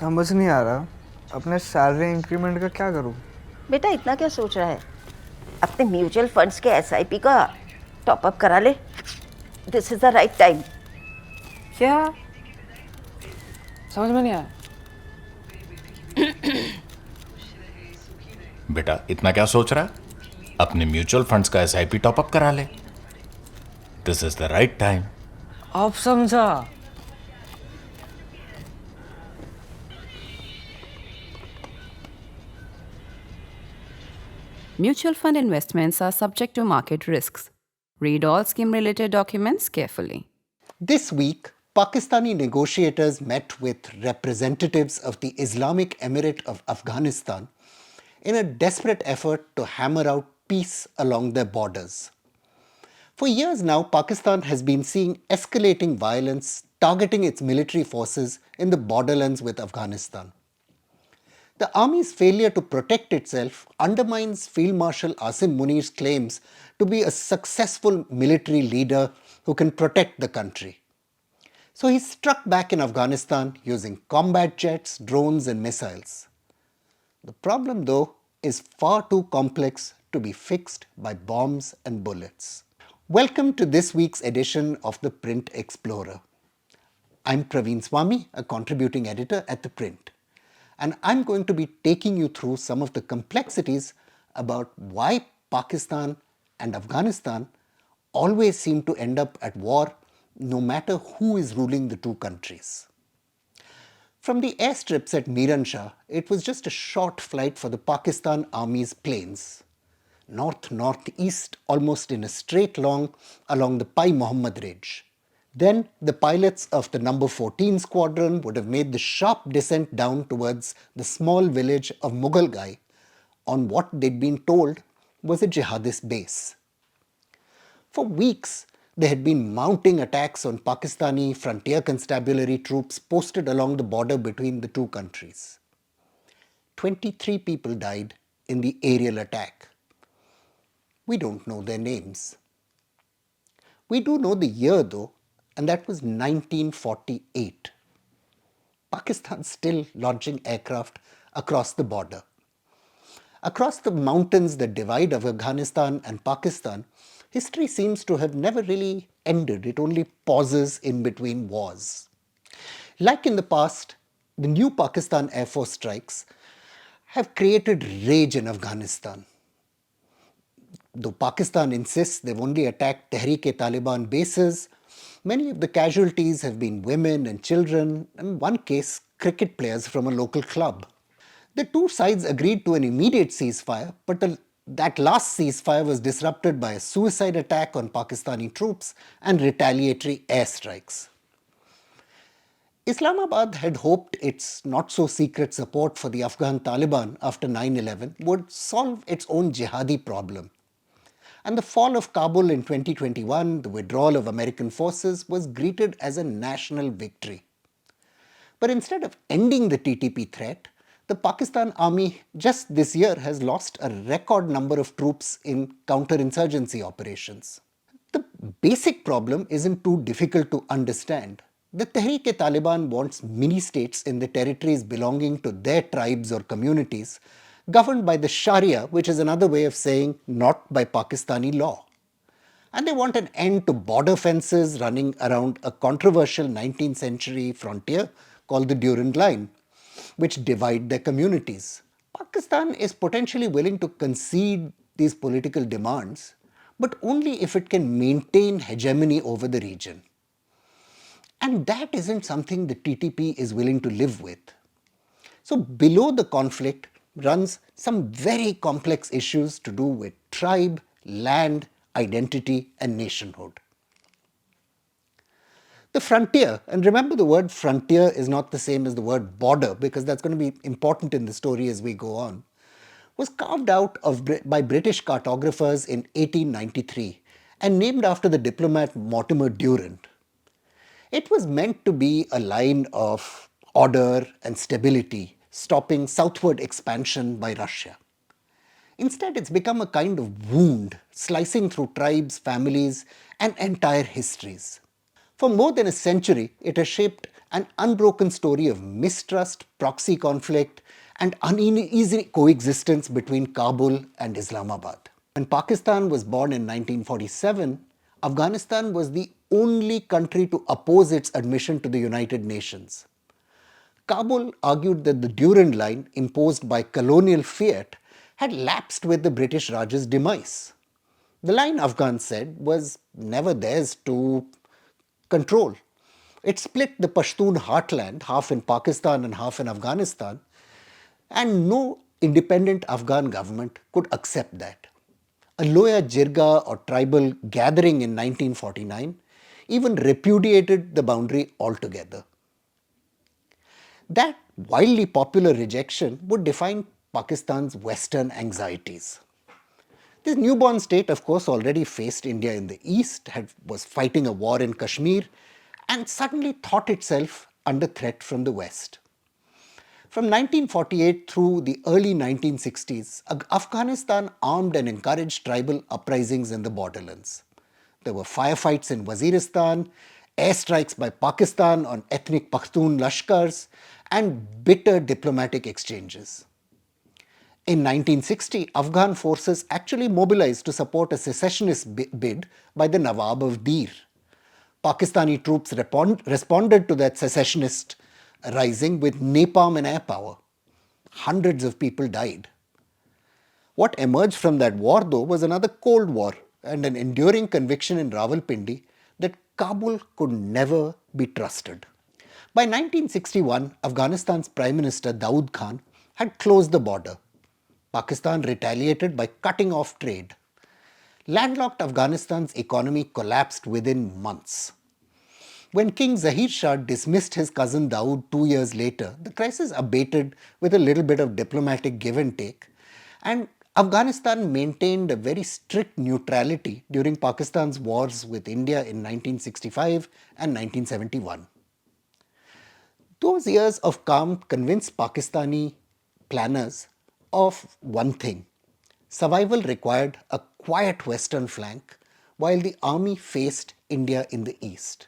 समझ नहीं आ रहा अपने सैलरी इंक्रीमेंट का क्या करूं। बेटा इतना क्या सोच रहा है? अपने म्यूचुअल फंड्स के एसआईपी का टॉप अप करा ले। This is the right time. क्या? समझ में नहीं आया। बेटा इतना क्या सोच रहा है? अपने म्यूचुअल फंड्स का एसआईपी टॉपअप करा ले। This is the right time. अब समझा। Mutual fund investments are subject to market risks. Read all scheme related documents carefully. This week, Pakistani negotiators met with representatives of the Islamic Emirate of Afghanistan in a desperate effort to hammer out peace along their borders. For years now, Pakistan has been seeing escalating violence targeting its military forces in the borderlands with Afghanistan. The army's failure to protect itself undermines Field Marshal Asim Munir's claims to be a successful military leader who can protect the country. So he struck back in Afghanistan using combat jets, drones and missiles. The problem though is far too complex to be fixed by bombs and bullets. Welcome to this week's edition of The Print Explorer. I'm Praveen Swami, a contributing editor at ThePrint. And I'm going to be taking you through some of the complexities about why Pakistan and Afghanistan always seem to end up at war no matter who is ruling the two countries. From the airstrips at Miranshah, it was just a short flight for the Pakistan Army's planes. North-northeast, almost in a straight line along the Pai Muhammad Ridge. Then the pilots of the number 14 squadron would have made the sharp descent down towards the small village of Mughalgai on what they'd been told was a jihadist base. For weeks, there had been mounting attacks on Pakistani frontier constabulary troops posted along the border between the two countries. 23 people died in the aerial attack. We don't know their names. We do know the year though, and that was 1948. Pakistan still launching aircraft across the border. Across the mountains that divide Afghanistan and Pakistan, history seems to have never really ended. It only pauses in between wars. Like in the past, the new Pakistan Air Force strikes have created rage in Afghanistan. Though Pakistan insists they've only attacked Tehreek-e-Taliban bases, many of the casualties have been women and children, and in one case, cricket players from a local club. The two sides agreed to an immediate ceasefire, but that last ceasefire was disrupted by a suicide attack on Pakistani troops and retaliatory airstrikes. Islamabad had hoped its not-so-secret support for the Afghan Taliban after 9/11 would solve its own jihadi problem. And the fall of Kabul in 2021, the withdrawal of American forces, was greeted as a national victory. But instead of ending the TTP threat, the Pakistan Army just this year has lost a record number of troops in counterinsurgency operations. The basic problem isn't too difficult to understand. The Tehreek-e-Taliban wants mini-states in the territories belonging to their tribes or communities, governed by the Sharia, which is another way of saying not by Pakistani law. And they want an end to border fences running around a controversial 19th century frontier called the Durand Line, which divide their communities. Pakistan is potentially willing to concede these political demands, but only if it can maintain hegemony over the region. And that isn't something the TTP is willing to live with. So below the conflict runs some very complex issues to do with tribe, land, identity and nationhood. The frontier, and remember the word frontier is not the same as the word border because that's going to be important in the story as we go on, was carved out by British cartographers in 1893 and named after the diplomat Mortimer Durand. It was meant to be a line of order and stability, stopping southward expansion by Russia. Instead, it's become a kind of wound, slicing through tribes, families, and entire histories. For more than a century, it has shaped an unbroken story of mistrust, proxy conflict, and uneasy coexistence between Kabul and Islamabad. When Pakistan was born in 1947, Afghanistan was the only country to oppose its admission to the United Nations. Kabul argued that the Durand Line imposed by colonial fiat had lapsed with the British Raj's demise. The line, Afghans said, was never theirs to control. It split the Pashtun heartland, half in Pakistan and half in Afghanistan, and no independent Afghan government could accept that. A Loya Jirga or tribal gathering in 1949 even repudiated the boundary altogether. That wildly popular rejection would define Pakistan's Western anxieties. This newborn state, of course, already faced India in the east, was fighting a war in Kashmir, and suddenly thought itself under threat from the west. From 1948 through the early 1960s, Afghanistan armed and encouraged tribal uprisings in the borderlands. There were firefights in Waziristan, airstrikes by Pakistan on ethnic Pashtun Lashkars, and bitter diplomatic exchanges. In 1960, Afghan forces actually mobilized to support a secessionist bid by the Nawab of Dir. Pakistani troops responded to that secessionist rising with napalm and air power. Hundreds of people died. What emerged from that war, though, was another Cold War and an enduring conviction in Rawalpindi that Kabul could never be trusted. By 1961, Afghanistan's Prime Minister Daoud Khan had closed the border. Pakistan retaliated by cutting off trade. Landlocked Afghanistan's economy collapsed within months. When King Zahir Shah dismissed his cousin Daoud 2 years later, the crisis abated with a little bit of diplomatic give and take, and Afghanistan maintained a very strict neutrality during Pakistan's wars with India in 1965 and 1971. Those years of calm convinced Pakistani planners of one thing: survival required a quiet western flank while the army faced India in the east.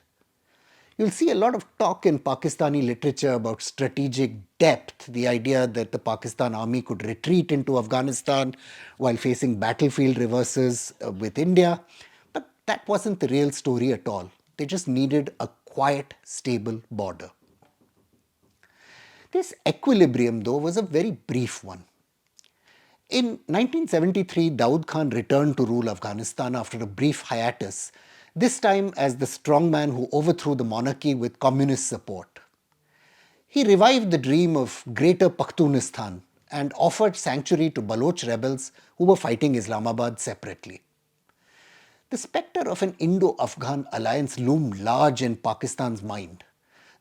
You'll see a lot of talk in Pakistani literature about strategic depth, the idea that the Pakistan army could retreat into Afghanistan while facing battlefield reverses with India. But that wasn't the real story at all. They just needed a quiet, stable border. This equilibrium, though, was a very brief one. In 1973, Daoud Khan returned to rule Afghanistan after a brief hiatus, this time as the strongman who overthrew the monarchy with communist support. He revived the dream of Greater Pakhtunistan and offered sanctuary to Baloch rebels who were fighting Islamabad separately. The spectre of an Indo-Afghan alliance loomed large in Pakistan's mind.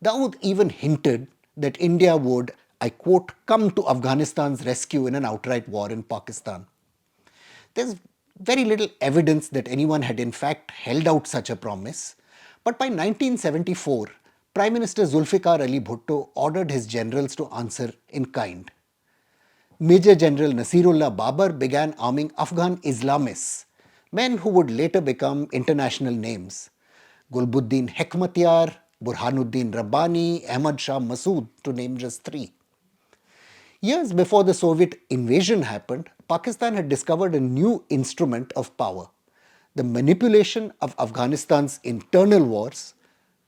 Daoud even hinted that India would, I quote, come to Afghanistan's rescue in an outright war in Pakistan. There's very little evidence that anyone had in fact held out such a promise, but by 1974, Prime Minister Zulfikar Ali Bhutto ordered his generals to answer in kind. Major General Nasirullah Babar began arming Afghan Islamists, men who would later become international names: Gulbuddin Hekmatyar, Burhanuddin Rabbani, Ahmad Shah Massoud, to name just three. Years before the Soviet invasion happened, Pakistan had discovered a new instrument of power: the manipulation of Afghanistan's internal wars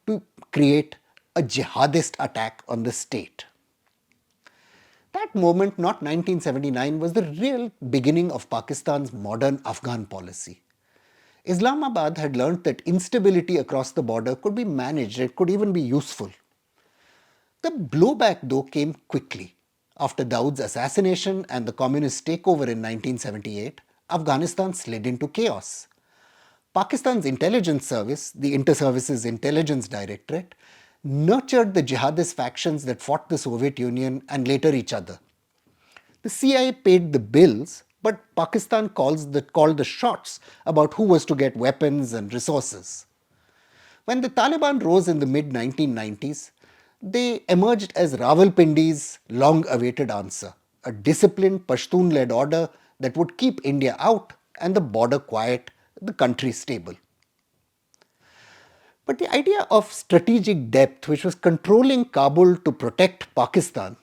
to create a jihadist attack on the state. That moment, not 1979, was the real beginning of Pakistan's modern Afghan policy. Islamabad had learnt that instability across the border could be managed, it could even be useful. The blowback, though, came quickly. After Daoud's assassination and the communist takeover in 1978, Afghanistan slid into chaos. Pakistan's intelligence service, the Inter-Services Intelligence Directorate, nurtured the jihadist factions that fought the Soviet Union and later each other. The CIA paid the bills, but Pakistan called the shots about who was to get weapons and resources. When the Taliban rose in the mid-1990s, they emerged as Rawalpindi's long-awaited answer: a disciplined Pashtun-led order that would keep India out and the border quiet, the country stable. But the idea of strategic depth, which was controlling Kabul to protect Pakistan,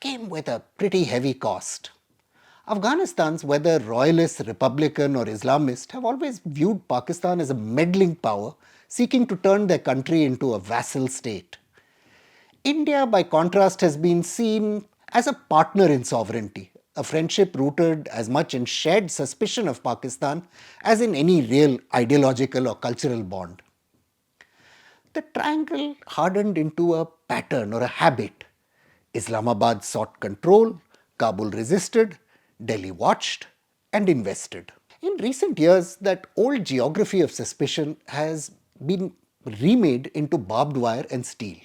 came with a pretty heavy cost. Afghanistan's, whether royalist, republican, or Islamist, have always viewed Pakistan as a meddling power seeking to turn their country into a vassal state. India, by contrast, has been seen as a partner in sovereignty, a friendship rooted as much in shared suspicion of Pakistan as in any real ideological or cultural bond. The triangle hardened into a pattern or a habit. Islamabad sought control, Kabul resisted, Delhi watched and invested. In recent years, that old geography of suspicion has been remade into barbed wire and steel.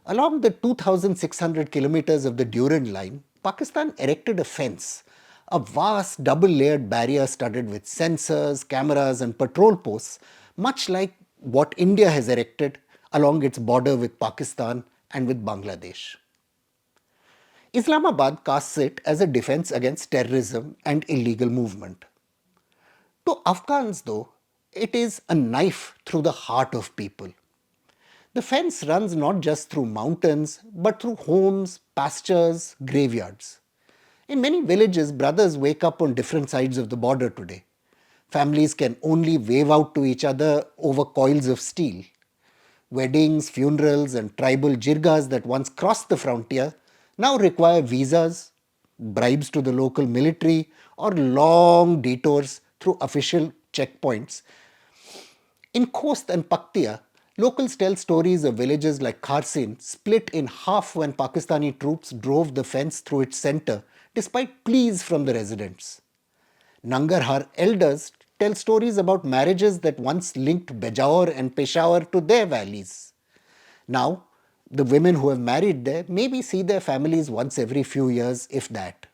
Along the 2,600 kilometers of the Durand line, Pakistan erected a fence, a vast double-layered barrier studded with sensors, cameras and patrol posts, much like what India has erected along its border with Pakistan and with Bangladesh. Islamabad casts it as a defense against terrorism and illegal movement. To Afghans, though, it is a knife through the heart of people. The fence runs not just through mountains, but through homes, pastures, graveyards. In many villages, brothers wake up on different sides of the border today. Families can only wave out to each other over coils of steel. Weddings, funerals, and tribal jirgas that once crossed the frontier now require visas, bribes to the local military, or long detours through official checkpoints. In Khost and Paktia, locals tell stories of villages like Kharsin split in half when Pakistani troops drove the fence through its center despite pleas from the residents. Nangarhar elders tell stories about marriages that once linked Bejaur and Peshawar to their valleys. Now, the women who have married there maybe see their families once every few years, if that.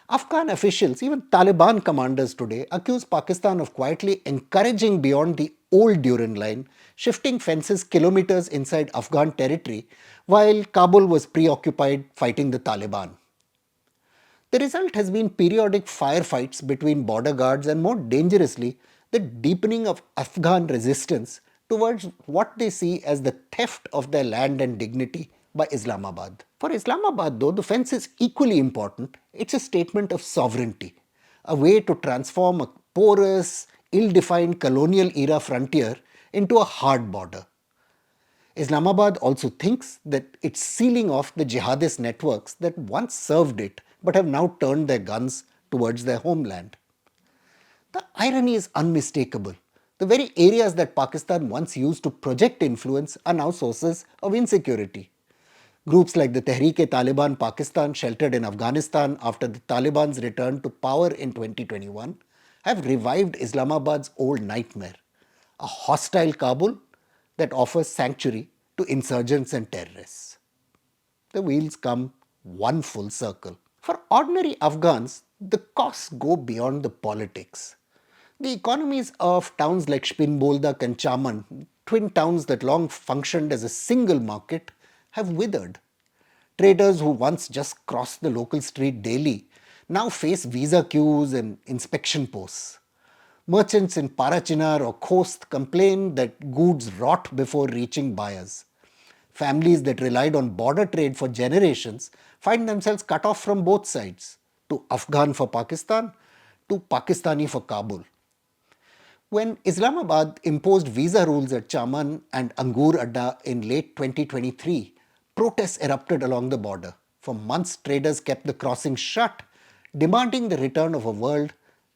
Afghan officials, even Taliban commanders today, accuse Pakistan of quietly encouraging beyond the old Durand line, shifting fences kilometers inside Afghan territory, while Kabul was preoccupied fighting the Taliban. The result has been periodic firefights between border guards and, more dangerously, the deepening of Afghan resistance towards what they see as the theft of their land and dignity by Islamabad. For Islamabad, though, the fence is equally important. It's a statement of sovereignty, a way to transform a porous, ill-defined colonial-era frontier into a hard border. Islamabad also thinks that it's sealing off the jihadist networks that once served it but have now turned their guns towards their homeland. The irony is unmistakable. The very areas that Pakistan once used to project influence are now sources of insecurity. Groups like the Tehreek-e-Taliban Pakistan, sheltered in Afghanistan after the Taliban's return to power in 2021, have revived Islamabad's old nightmare, a hostile Kabul that offers sanctuary to insurgents and terrorists. The wheels come one full circle. For ordinary Afghans, the costs go beyond the politics. The economies of towns like Spinboldak and Chaman, twin towns that long functioned as a single market, have withered. Traders who once just crossed the local street daily now face visa queues and inspection posts. Merchants in Parachinar or Khost complain that goods rot before reaching buyers. Families that relied on border trade for generations find themselves cut off from both sides, to Afghan for Pakistan, to Pakistani for Kabul. When Islamabad imposed visa rules at Chaman and Angur Adda in late 2023, protests erupted along the border. For months, traders kept the crossings shut, demanding the return of a world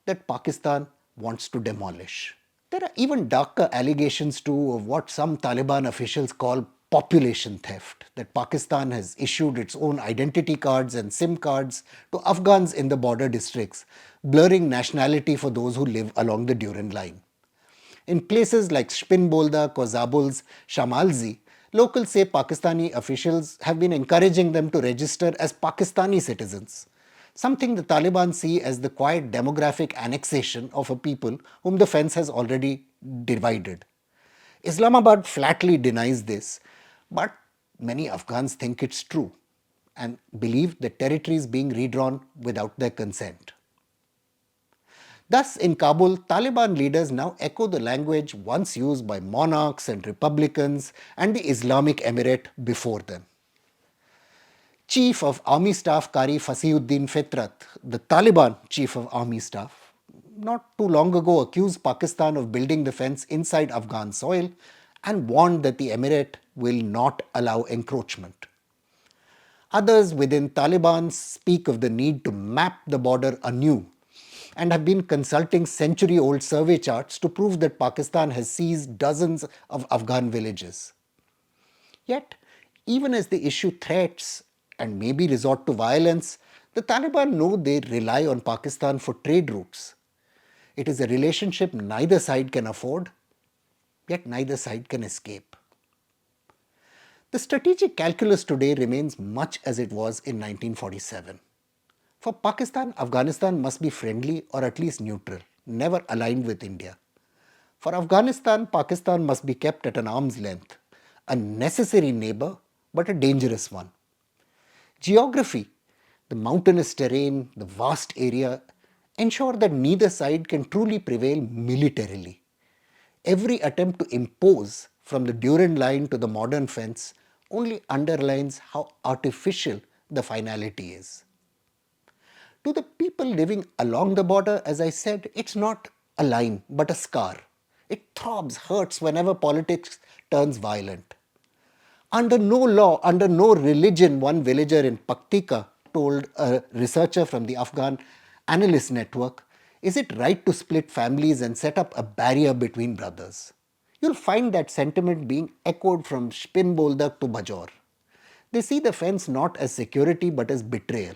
that Pakistan wants to demolish. There are even darker allegations too of what some Taliban officials call population theft, that Pakistan has issued its own identity cards and SIM cards to Afghans in the border districts, blurring nationality for those who live along the Durand line. In places like Spinboldak or Zabul's Shamalzi, locals say Pakistani officials have been encouraging them to register as Pakistani citizens, something the Taliban see as the quiet demographic annexation of a people whom the fence has already divided. Islamabad flatly denies this, but many Afghans think it's true and believe the territory is being redrawn without their consent. Thus, in Kabul, Taliban leaders now echo the language once used by monarchs and republicans and the Islamic Emirate before them. Chief of Army Staff Qari Fasiuddin Fitrat, the Taliban Chief of Army Staff, not too long ago accused Pakistan of building the fence inside Afghan soil and warned that the Emirate will not allow encroachment. Others within Taliban speak of the need to map the border anew and have been consulting century-old survey charts to prove that Pakistan has seized dozens of Afghan villages. Yet, even as they issue threats and maybe resort to violence, the Taliban know they rely on Pakistan for trade routes. It is a relationship neither side can afford, yet neither side can escape. The strategic calculus today remains much as it was in 1947. For Pakistan, Afghanistan must be friendly or at least neutral, never aligned with India. For Afghanistan, Pakistan must be kept at an arm's length, a necessary neighbor but a dangerous one. Geography, the mountainous terrain, the vast area, ensure that neither side can truly prevail militarily. Every attempt to impose from the Durand line to the modern fence only underlines how artificial the finality is. To the people living along the border, as I said, it's not a line but a scar. It throbs, hurts whenever politics turns violent. Under no law, under no religion, one villager in Paktika told a researcher from the Afghan Analyst Network, is it right to split families and set up a barrier between brothers? You'll find that sentiment being echoed from Spin Boldak to Bajor. They see the fence not as security but as betrayal.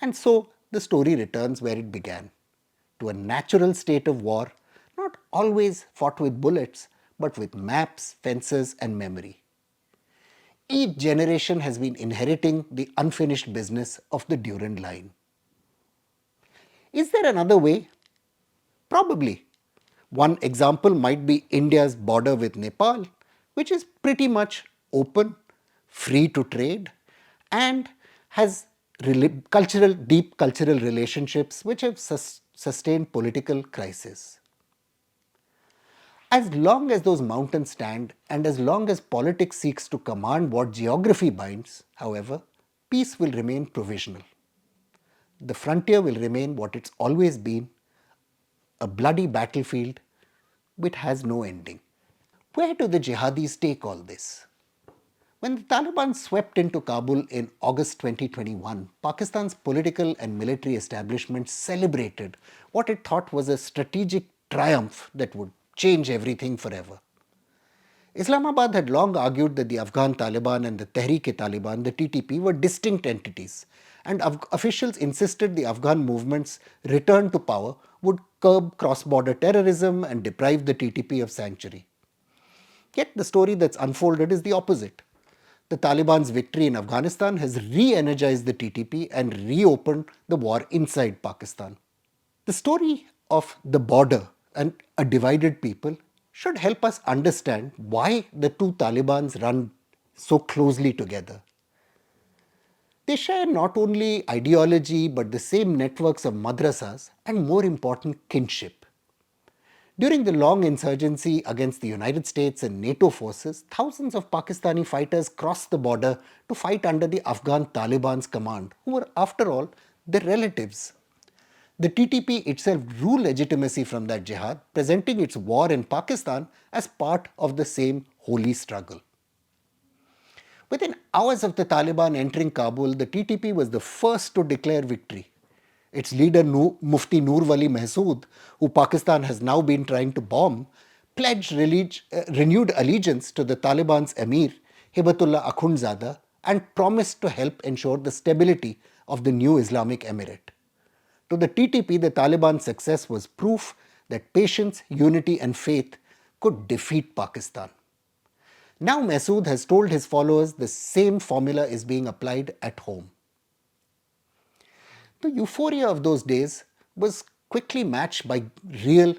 And so the story returns where it began, to a natural state of war, not always fought with bullets, but with maps, fences, and memory. Each generation has been inheriting the unfinished business of the Durand line. Is there another way? Probably. One example might be India's border with Nepal, which is pretty much open, free to trade, and has deep cultural relationships which have sustained political crisis. As long as those mountains stand and as long as politics seeks to command what geography binds, however, peace will remain provisional. The frontier will remain what it's always been, a bloody battlefield which has no ending. Where do the jihadis take all this? When the Taliban swept into Kabul in August 2021, Pakistan's political and military establishment celebrated what it thought was a strategic triumph that would change everything forever. Islamabad had long argued that the Afghan Taliban and the Tehreek-e-Taliban, the TTP, were distinct entities, and officials insisted the Afghan movement's return to power would curb cross-border terrorism and deprive the TTP of sanctuary. Yet the story that's unfolded is the opposite. The Taliban's victory in Afghanistan has re-energized the TTP and reopened the war inside Pakistan. The story of the border and a divided people should help us understand why the two Talibans run so closely together. They share not only ideology but the same networks of madrasas and, more important, kinship. During the long insurgency against the United States and NATO forces, thousands of Pakistani fighters crossed the border to fight under the Afghan Taliban's command, who were, after all, their relatives. The TTP itself drew legitimacy from that jihad, presenting its war in Pakistan as part of the same holy struggle. Within hours of the Taliban entering Kabul, the TTP was the first to declare victory. Its leader Mufti Noor Wali Mahsood, who Pakistan has now been trying to bomb, pledged renewed allegiance to the Taliban's emir, Hibatullah Akhundzada, and promised to help ensure the stability of the new Islamic Emirate. To the TTP, the Taliban's success was proof that patience, unity, and faith could defeat Pakistan. Now Mahsood has told his followers the same formula is being applied at home. The euphoria of those days was quickly matched by real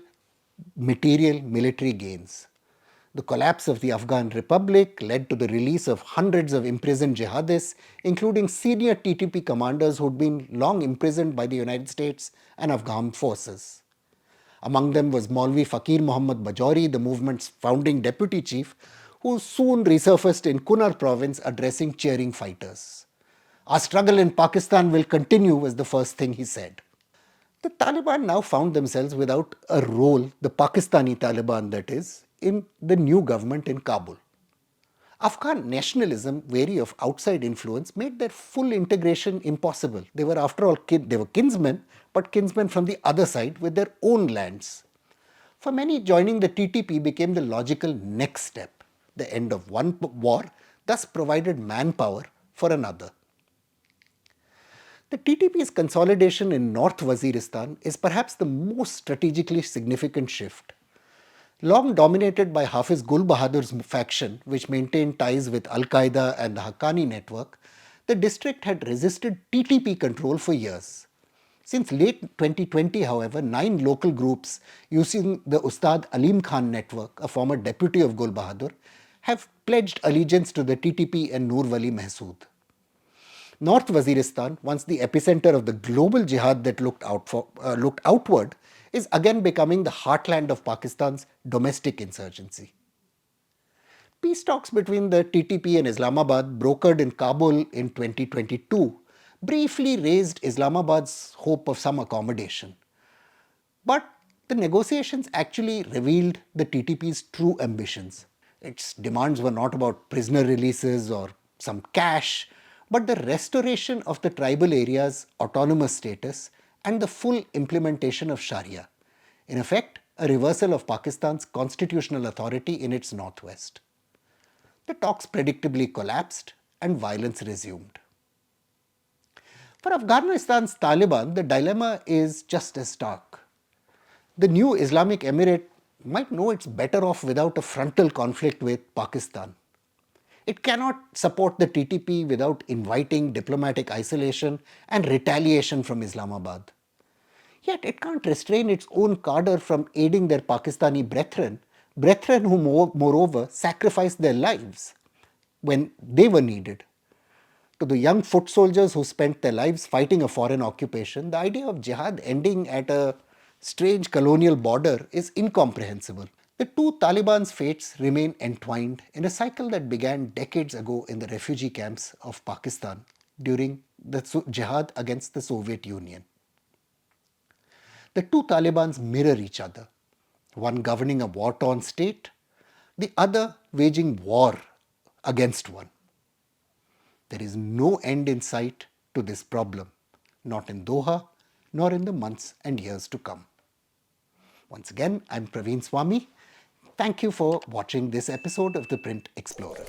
material military gains. The collapse of the Afghan Republic led to the release of hundreds of imprisoned jihadists, including senior TTP commanders who'd been long imprisoned by the United States and Afghan forces. Among them was Maulvi Fakir Muhammad Bajori, the movement's founding deputy chief, who soon resurfaced in Kunar province addressing cheering fighters. Our struggle in Pakistan will continue, was the first thing he said. The Taliban now found themselves without a role, the Pakistani Taliban that is, in the new government in Kabul. Afghan nationalism, wary of outside influence, made their full integration impossible. They were, after all, they were kinsmen, but kinsmen from the other side with their own lands. For many, joining the TTP became the logical next step. The end of one war thus provided manpower for another. The TTP's consolidation in North Waziristan is perhaps the most strategically significant shift. Long dominated by Hafiz Gul Bahadur's faction, which maintained ties with Al-Qaeda and the Haqqani network, the district had resisted TTP control for years. Since late 2020, however, 9 local groups using the Ustad Alim Khan network, a former deputy of Gul Bahadur, have pledged allegiance to the TTP and Noor Wali Mahsood. North Waziristan, once the epicenter of the global jihad that looked outward, is again becoming the heartland of Pakistan's domestic insurgency. Peace talks between the TTP and Islamabad, brokered in Kabul in 2022, briefly raised Islamabad's hope of some accommodation. But the negotiations actually revealed the TTP's true ambitions. Its demands were not about prisoner releases or some cash, but the restoration of the tribal area's autonomous status and the full implementation of Sharia. In effect, a reversal of Pakistan's constitutional authority in its northwest. The talks predictably collapsed and violence resumed. For Afghanistan's Taliban, the dilemma is just as stark. The new Islamic Emirate might know it's better off without a frontal conflict with Pakistan. It cannot support the TTP without inviting diplomatic isolation and retaliation from Islamabad. Yet it can't restrain its own cadre from aiding their Pakistani brethren who moreover sacrificed their lives when they were needed. To the young foot soldiers who spent their lives fighting a foreign occupation, the idea of jihad ending at a strange colonial border is incomprehensible. The two Taliban's fates remain entwined in a cycle that began decades ago in the refugee camps of Pakistan during the jihad against the Soviet Union. The two Talibans mirror each other, one governing a war-torn state, the other waging war against one. There is no end in sight to this problem, not in Doha, nor in the months and years to come. Once again, I'm Praveen Swami. Thank you for watching this episode of The Print Explorer.